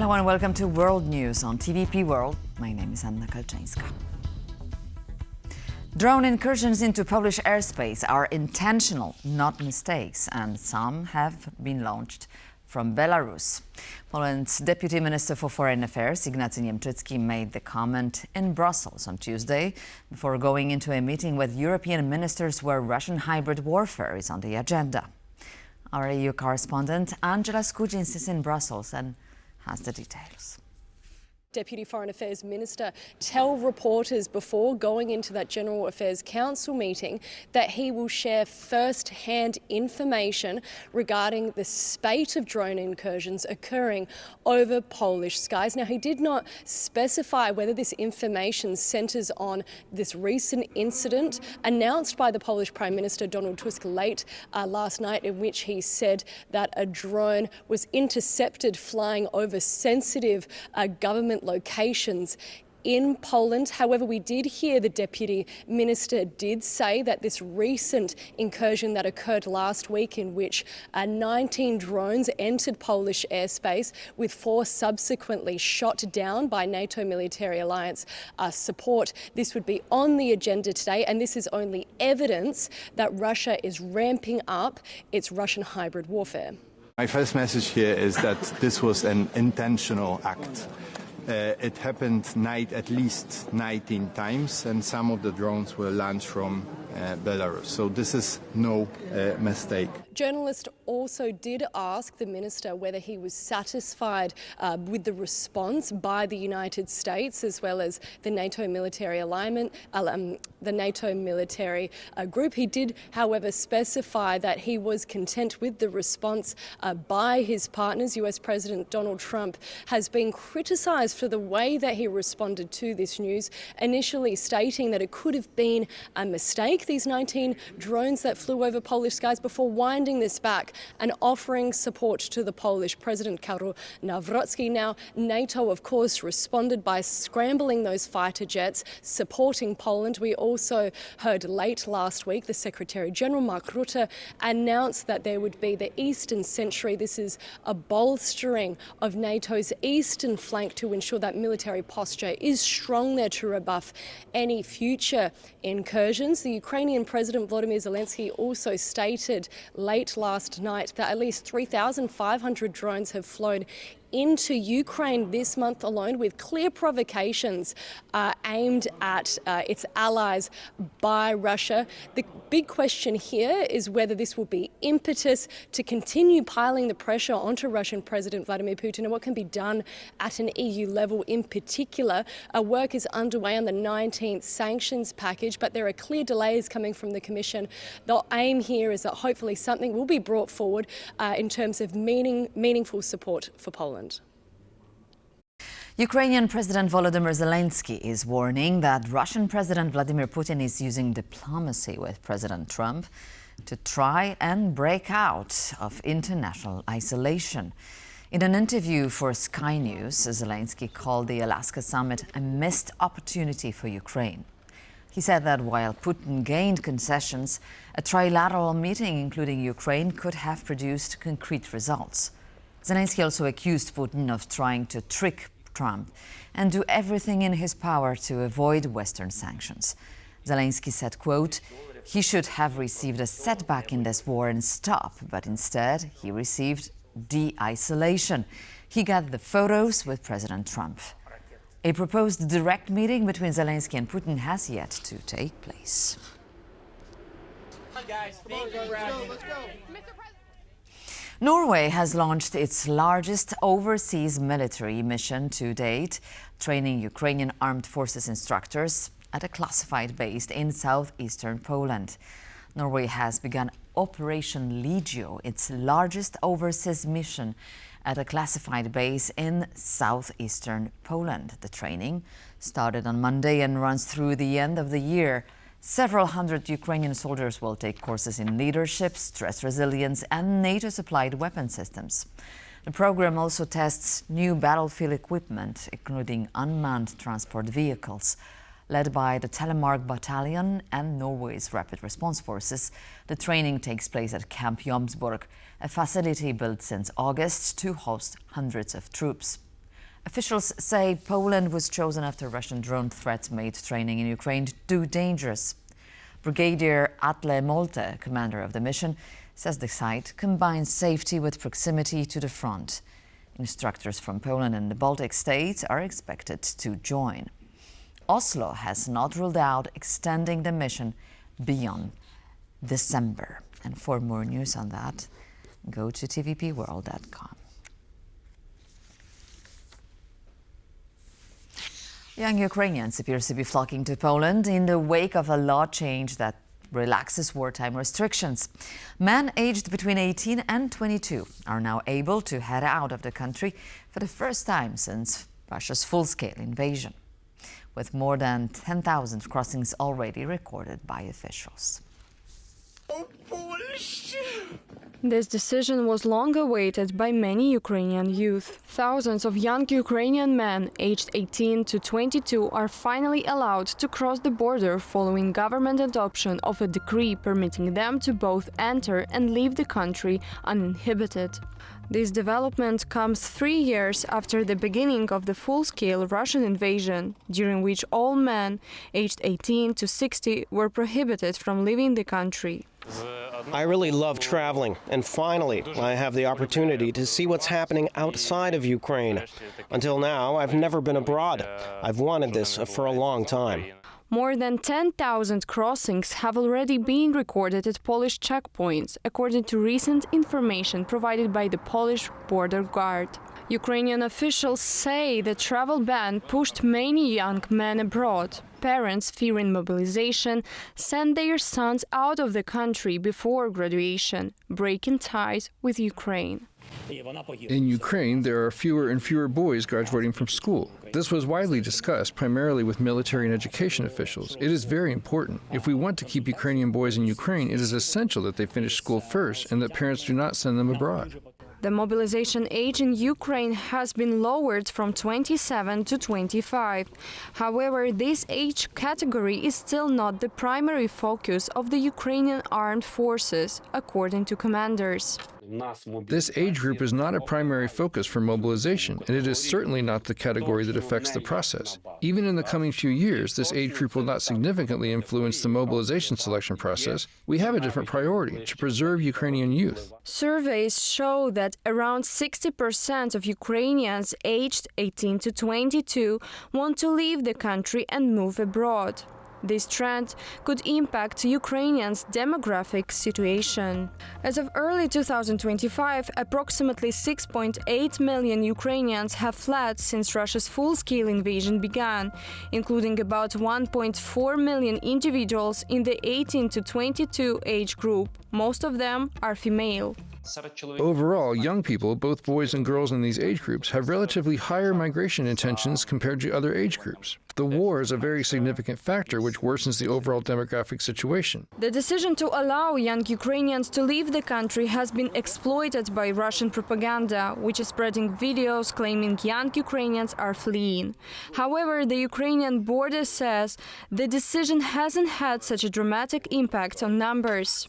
Hello and welcome to World News on TVP World. My name is Anna Kalczyńska. Drone incursions into Polish airspace are intentional, not mistakes, and some have been launched from Belarus. Poland's Deputy Minister for Foreign Affairs Ignacy Niemczycki made the comment in Brussels on Tuesday before going into a meeting with European ministers where Russian hybrid warfare is on the agenda. Our EU correspondent Angela Skujins is in Brussels and has the details. Deputy Foreign Affairs Minister tell reporters before going into that General Affairs Council meeting that he will share first-hand information regarding the spate of drone incursions occurring over Polish skies. Now, he did not specify whether this information centres on this recent incident announced by the Polish Prime Minister Donald Tusk late last night, in which he said that a drone was intercepted flying over sensitive government locations in Poland. However, we did hear the Deputy Minister did say that this recent incursion that occurred last week, in which 19 drones entered Polish airspace with 4 subsequently shot down by NATO military alliance support, this would be on the agenda today, and this is only evidence that Russia is ramping up its Russian hybrid warfare. My first message here is that this was an intentional act. It happened at least 19 times, and some of the drones were launched from Belarus. So this is no mistake. Journalists also did ask the minister whether he was satisfied with the response by the United States as well as the NATO military alignment, the NATO military group. He did, however, specify that he was content with the response by his partners. US President Donald Trump has been criticised for the way that he responded to this news, initially stating that it could have been a mistake, these 19 drones that flew over Polish skies, before winding this back and offering support to the Polish President Karol Nawrocki. Now, NATO, of course, responded by scrambling those fighter jets, supporting Poland. We also heard late last week the Secretary General Mark Rutte announced that there would be the Eastern Sentry. This is a bolstering of NATO's eastern flank to ensure that military posture is strong there to rebuff any future incursions. The Ukrainian President Volodymyr Zelenskyy also stated late last night that at least 3,500 drones have flown into Ukraine this month alone, with clear provocations aimed at its allies by Russia. The big question here is whether this will be impetus to continue piling the pressure onto Russian President Vladimir Putin, and what can be done at an EU level in particular. Work is underway on the 19th sanctions package, but there are clear delays coming from the Commission. The aim here is that hopefully something will be brought forward in terms of meaningful support for Poland. Ukrainian President Volodymyr Zelenskyy is warning that Russian President Vladimir Putin is using diplomacy with President Trump to try and break out of international isolation. In an interview for Sky News, Zelenskyy called the Alaska summit a missed opportunity for Ukraine. He said that while Putin gained concessions, a trilateral meeting including Ukraine could have produced concrete results. Zelenskyy also accused Putin of trying to trick Trump and do everything in his power to avoid Western sanctions. Zelenskyy said, quote, he should have received a setback in this war and stop, but instead he received de-isolation. He got the photos with President Trump. A proposed direct meeting between Zelenskyy and Putin has yet to take place. Norway has launched its largest overseas military mission to date, training Ukrainian armed forces instructors at a classified base in southeastern Poland. Norway has begun Operation Legio, its largest overseas mission at a classified base in southeastern Poland. The training started on Monday and runs through the end of the year. Several hundred Ukrainian soldiers will take courses in leadership, stress resilience, and NATO-supplied weapon systems. The program also tests new battlefield equipment, including unmanned transport vehicles. Led by the Telemark Battalion and Norway's Rapid Response Forces, the training takes place at Camp Jomsborg, a facility built since August to host hundreds of troops. Officials say Poland was chosen after Russian drone threats made training in Ukraine too dangerous. Brigadier Atle Molte, commander of the mission, says the site combines safety with proximity to the front. Instructors from Poland and the Baltic states are expected to join. Oslo has not ruled out extending the mission beyond December. And for more news on that, go to tvpworld.com. Young Ukrainians appear to be flocking to Poland in the wake of a law change that relaxes wartime restrictions. Men aged between 18 and 22 are now able to head out of the country for the first time since Russia's full-scale invasion, with more than 10,000 crossings already recorded by officials. This decision was long awaited by many Ukrainian youth. Thousands of young Ukrainian men aged 18 to 22 are finally allowed to cross the border following government adoption of a decree permitting them to both enter and leave the country uninhibited. This development comes 3 years after the beginning of the full-scale Russian invasion, during which all men aged 18 to 60 were prohibited from leaving the country. I really love traveling, and finally, I have the opportunity to see what's happening outside of Ukraine. Until now, I've never been abroad. I've wanted this for a long time. More than 10,000 crossings have already been recorded at Polish checkpoints, according to recent information provided by the Polish border guard. Ukrainian officials say the travel ban pushed many young men abroad. Parents, fearing mobilization, sent their sons out of the country before graduation, breaking ties with Ukraine. In Ukraine, there are fewer and fewer boys graduating from school. This was widely discussed, primarily with military and education officials. It is very important. If we want to keep Ukrainian boys in Ukraine, it is essential that they finish school first and that parents do not send them abroad. The mobilization age in Ukraine has been lowered from 27 to 25. However, this age category is still not the primary focus of the Ukrainian armed forces, according to commanders. This age group is not a primary focus for mobilization, and it is certainly not the category that affects the process. Even in the coming few years, this age group will not significantly influence the mobilization selection process. We have a different priority: to preserve Ukrainian youth. Surveys show that around 60% of Ukrainians aged 18 to 22 want to leave the country and move abroad. This trend could impact Ukrainians' demographic situation. As of early 2025, approximately 6.8 million Ukrainians have fled since Russia's full-scale invasion began, including about 1.4 million individuals in the 18 to 22 age group. Most of them are female. Overall, young people, both boys and girls in these age groups, have relatively higher migration intentions compared to other age groups. The war is a very significant factor which worsens the overall demographic situation. The decision to allow young Ukrainians to leave the country has been exploited by Russian propaganda, which is spreading videos claiming young Ukrainians are fleeing. However, the Ukrainian border says the decision hasn't had such a dramatic impact on numbers.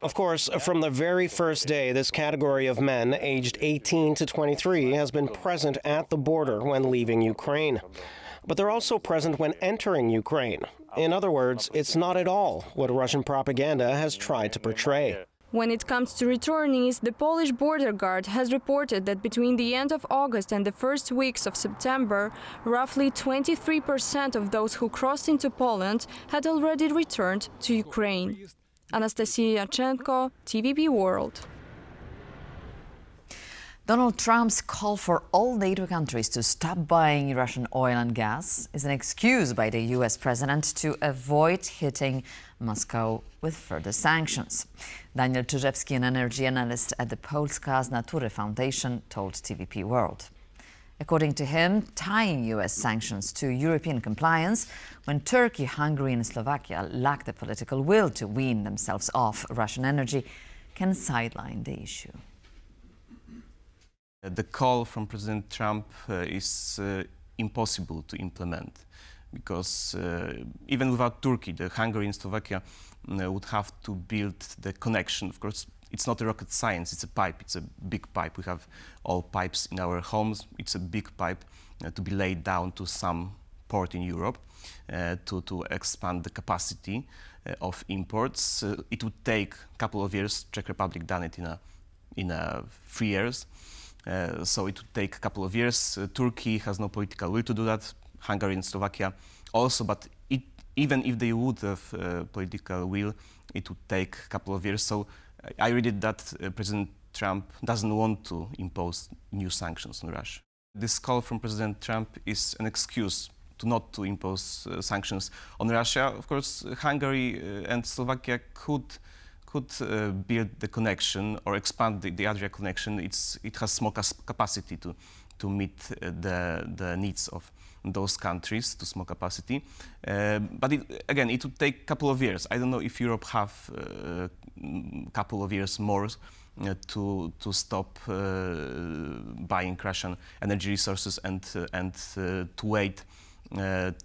Of course, from the very first day, this category of men aged 18 to 23 has been present at the border when leaving Ukraine. But they're also present when entering Ukraine. In other words, it's not at all what Russian propaganda has tried to portray. When it comes to returnees, the Polish border guard has reported that between the end of August and the first weeks of September, roughly 23% of those who crossed into Poland had already returned to Ukraine. Anastasia Yachenko, TVP World. Donald Trump's call for all NATO countries to stop buying Russian oil and gas is an excuse by the US president to avoid hitting Moscow with further sanctions. Daniel Czyżewski, an energy analyst at the Polska z Natury Foundation, told TVP World. According to him, tying US sanctions to European compliance when Turkey, Hungary and Slovakia lack the political will to wean themselves off Russian energy can sideline the issue. The call from President Trump is impossible to implement because even without Turkey, the Hungary and Slovakia would have to build the connection. Of course, It's not a rocket science, it's a pipe, it's a big pipe. We have all pipes in our homes. It's a big pipe to be laid down to some port in Europe to expand the capacity of imports. It would take a couple of years. Czech Republic done it in 3 years. So it would take a couple of years. Turkey has no political will to do that. Hungary and Slovakia also, but even if they would have political will, it would take a couple of years. So I read it that President Trump doesn't want to impose new sanctions on Russia. This call from President Trump is an excuse not to impose sanctions on Russia. Of course, Hungary and Slovakia could build the connection or expand the Adria connection. It has small capacity to meet the needs of those countries to small capacity. But it would take a couple of years. I don't know if Europe have a couple of years more to stop buying Russian energy resources and to wait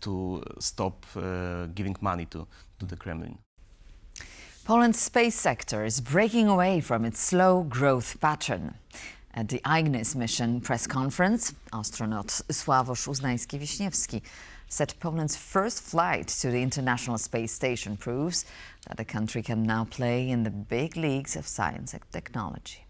to stop giving money to the Kremlin. Poland's space sector is breaking away from its slow growth pattern. At the Ignacy mission press conference, astronaut Sławosz Uznański-Wiśniewski said Poland's first flight to the International Space Station proves that the country can now play in the big leagues of science and technology.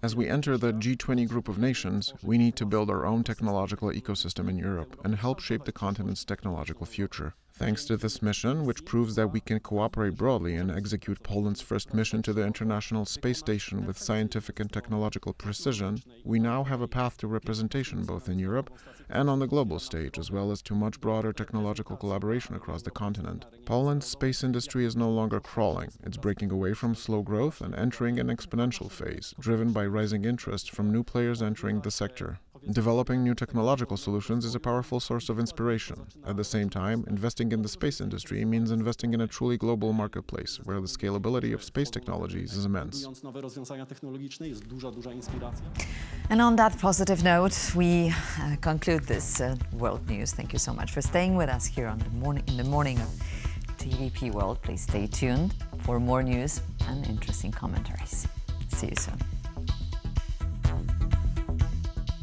As we enter the G20 group of nations, we need to build our own technological ecosystem in Europe and help shape the continent's technological future. Thanks to this mission, which proves that we can cooperate broadly and execute Poland's first mission to the International Space Station with scientific and technological precision, we now have a path to representation both in Europe and on the global stage, as well as to much broader technological collaboration across the continent. Poland's space industry is no longer crawling. It's breaking away from slow growth and entering an exponential phase, driven by rising interest from new players entering the sector. Developing new technological solutions is a powerful source of inspiration. At the same time, investing in the space industry means investing in a truly global marketplace, where the scalability of space technologies is immense. And on that positive note, we conclude this World News. Thank you so much for staying with us here in the morning of TVP World. Please stay tuned for more news and interesting commentaries. See you soon.